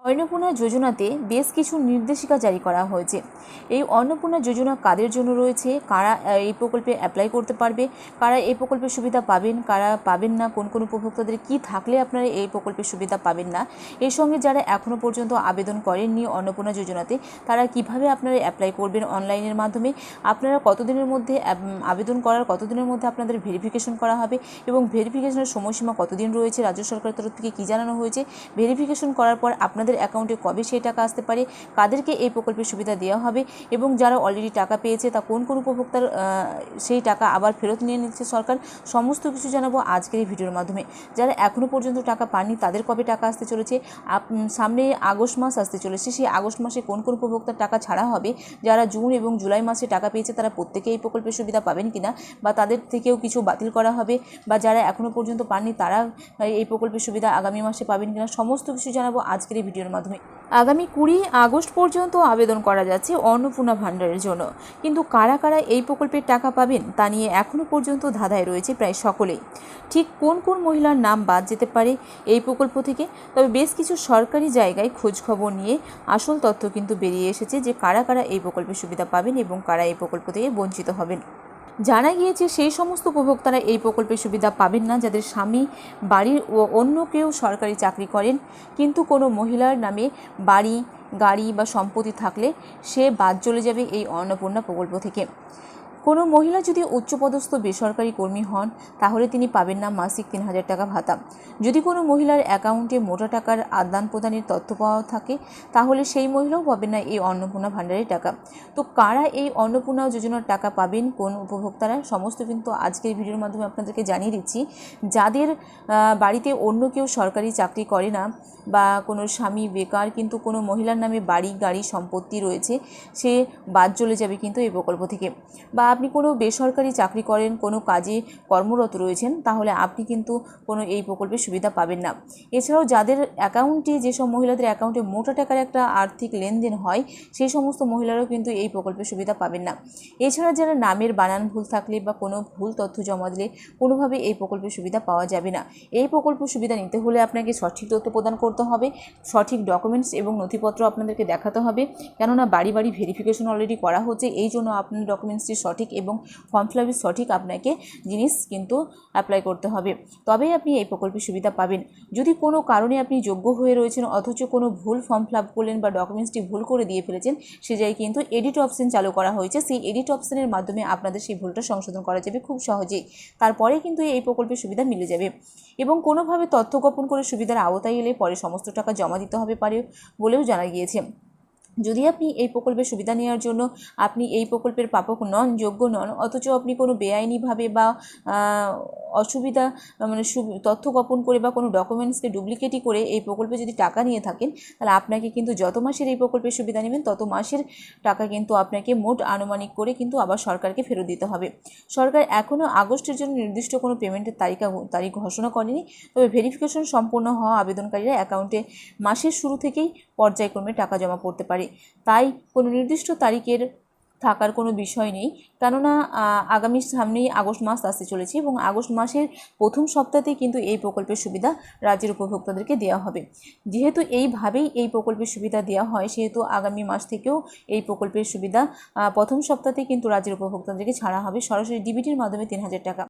অন্নপূর্ণা যোজনাতে বেশ কিছু নির্দেশিকা জারি করা হয়েছে। এই অন্নপূর্ণা যোজনা কাদের জন্য রয়েছে, কারা এই প্রকল্পে অ্যাপ্লাই করতে পারবে, কারা এই প্রকল্পের সুবিধা পাবেন, কারা পাবেন না, কোন কোন উপভোক্তাদের কি থাকলে আপনারা এই প্রকল্পের সুবিধা পাবেন না, এর সঙ্গে যারা এখনও পর্যন্ত আবেদন করেননি অন্নপূর্ণা যোজনাতে তারা কিভাবে আপনারা অ্যাপ্লাই করবেন অনলাইনের মাধ্যমে, আপনারা কতদিনের মধ্যে আবেদন করার কতদিনের মধ্যে আপনাদের ভেরিফিকেশন করা হবে এবং ভেরিফিকেশনের সময়সীমা কতদিন রয়েছে, রাজ্য সরকারের তরফ থেকে কী জানানো হয়েছে, ভেরিফিকেশন করার পর আপনাদের অ্যাকাউন্টে কবে সেই টাকা আসতে পারে, কাদেরকে এই প্রকল্পের সুবিধা দেওয়া হবে এবং যারা অলরেডি টাকা পেয়েছে তা কোন কোন উপভোক্তার সেই টাকা আবার ফেরত নিয়ে নিচ্ছে সরকার, সমস্ত কিছু জানাবো আজকের এই ভিডিওর মাধ্যমে। যারা এখনও পর্যন্ত টাকা পাননি তাদের কবে টাকা আসতে চলেছে, সামনে আগস্ট মাস আসতে চলেছে, সেই আগস্ট মাসে কোন কোন উপভোক্তার টাকা ছাড়া হবে, যারা জুন এবং জুলাই মাসে টাকা পেয়েছে তারা প্রত্যেকেই এই প্রকল্পের সুবিধা পাবেন কিনা বা তাদের থেকেও কিছু বাতিল করা হবে, বা যারা এখনও পর্যন্ত পাননি তারা এই প্রকল্পের সুবিধা আগামী মাসে পাবেন কিনা, সমস্ত কিছু জানাবো আজকের এই ভিডিওর মাধ্যমে। আগামী 20 আগস্ট পর্যন্ত আবেদন করা যাচ্ছে অন্নপূর্ণা ভাণ্ডারের জন্য, কিন্তু কারা কারা এই প্রকল্পের টাকা পাবেন তা নিয়ে এখনও পর্যন্ত ধাঁধায় রয়েছে প্রায় সকলেই। ঠিক কোন কোন মহিলার নাম বাদ যেতে পারে এই প্রকল্প থেকে, তবে বেশ কিছু সরকারি জায়গায় খোঁজখবর নিয়ে আসল তথ্য কিন্তু বেরিয়ে এসেছে যে কারা কারা এই প্রকল্পের সুবিধা পাবেন এবং কারা এই প্রকল্প থেকে বঞ্চিত হবেন। জানা গিয়েছে সেই সমস্ত উপভোক্তারা এই প্রকল্পের সুবিধা পাবেন না যাদের স্বামী বাড়ির ও অন্য কেউ সরকারি চাকরি করেন, কিন্তু কোনো মহিলার নামে বাড়ি, গাড়ি বা সম্পত্তি থাকলে সে বাদ চলে যাবে এই অন্নপূর্ণা প্রকল্প থেকে। কোনো মহিলা যদি উচ্চপদস্থ বেসরকারি কর্মী হন তাহলে তিনি পাবেন না মাসিক 3000 টাকা ভাতা। যদি কোনো মহিলার অ্যাকাউন্টে মোটা টাকার আদান প্রদানের তথ্য পাওয়া থাকে তাহলে সেই মহিলাও পাবেন না এই অন্নপূর্ণা ভাণ্ডারের টাকা। তো কারা এই অন্নপূর্ণা যোজনার টাকা পাবেন, কোন উপভোক্তারা, সমস্ত কিন্তু আজকের ভিডিওর মাধ্যমে আপনাদেরকে জানিয়ে দিচ্ছি। যাদের বাড়িতে অন্য কেউ সরকারি চাকরি করে না বা কোনো স্বামী বেকার কিন্তু কোনো মহিলার নামে বাড়ি, গাড়ি, সম্পত্তি রয়েছে, সে বাদ চলে যাবে কিন্তু এই প্রকল্প থেকে। বা আপনি কোনো বেসরকারি চাকরি করেন, কোনো কাজে কর্মরত রয়েছেন, তাহলে আপনি কিন্তু কোনো এই প্রকল্পের সুবিধা পাবেন না। এছাড়াও যাদের অ্যাকাউন্টে, যেসব মহিলাদের অ্যাকাউন্টে মোটা টাকার একটা আর্থিক লেনদেন হয় সেই সমস্ত মহিলারাও কিন্তু এই প্রকল্পের সুবিধা পাবেন না। এছাড়া যারা নামের বানান ভুল থাকলে বা কোনো ভুল তথ্য জমা দিলে কোনোভাবে এই প্রকল্পের সুবিধা পাওয়া যাবে না। এই প্রকল্প সুবিধা নিতে হলে আপনাকে সঠিক তথ্য প্রদান করতে হবে, সঠিক ডকুমেন্টস এবং নথিপত্র আপনাদেরকে দেখাতে হবে, কেননা বাড়ি বাড়ি ভেরিফিকেশন অলরেডি করা হচ্ছে, এই জন্য আপনার ডকুমেন্টসটি সঠিক এবং ফর্ম ফিল আপের সঠিক আপনাকে জিনিস কিন্তু অ্যাপ্লাই করতে হবে, তবেই আপনি এই প্রকল্পের সুবিধা পাবেন। যদি কোনো কারণে আপনি যোগ্য হয়ে রয়েছেন অথচ কোনো ভুল ফর্ম ফিল আপ করলেন বা ডকুমেন্টসটি ভুল করে দিয়ে ফেলেছেন, সে জায়গায় কিন্তু এডিট অপশন চালু করা হয়েছে, সেই এডিট অপশনের মাধ্যমে আপনাদের সেই ভুলটা সংশোধন করা যাবে খুব সহজেই, তারপরে কিন্তু এই প্রকল্পের সুবিধা মিলে যাবে। এবং কোনোভাবে তথ্য গোপন করে সুবিধার আওতায় এলে পরে সমস্ত টাকা জমা দিতে হবে পারে বলেও জানা গিয়েছে। যদি আপনি এই প্রকল্পের সুবিধা নেওয়ার জন্য আপনি এই প্রকল্পের প্রাপক নন, যোগ্য নন, অথচ আপনি কোনো বেআইনিভাবে বা অসুবিধা মানে তথ্য গোপন করে বা কোনো ডকুমেন্টসকে ডুপ্লিকেটই করে এই প্রকল্পে যদি টাকা নিয়ে থাকেন, তাহলে আপনাকে কিন্তু যত মাসের এই প্রকল্পের সুবিধা নেবেন তত মাসের টাকা কিন্তু আপনাকে মোট আনুমানিক করে কিন্তু আবার সরকারকে ফেরত দিতে হবে। সরকার এখনও আগস্টের জন্য নির্দিষ্ট কোনো পেমেন্টের তারিখ ঘোষণা করেনি, তবে ভেরিফিকেশন সম্পূর্ণ হওয়া আবেদনকারীরা অ্যাকাউন্টে মাসের শুরু থেকেই পর্যায়ক্রমে টাকা জমা পড়তে পারে। তাই কোনো নির্দিষ্ট তারিখের থাকার কোনো বিষয় নেই, কেননা আগামী সামনেই আগস্ট মাস আসতে চলেছে এবং আগস্ট মাসের প্রথম সপ্তাহতেই কিন্তু এই প্রকল্পের সুবিধা রাজ্যের উপভোক্তাদেরকে দেওয়া হবে। যেহেতু এইভাবেই এই প্রকল্পের সুবিধা দেওয়া হয়, সেহেতু আগামী মাস থেকেও এই প্রকল্পের সুবিধা প্রথম সপ্তাহতেই কিন্তু রাজ্যের উপভোক্তাদেরকে ছাড়া হবে সরাসরি ডিবিটির মাধ্যমে 3000 টাকা।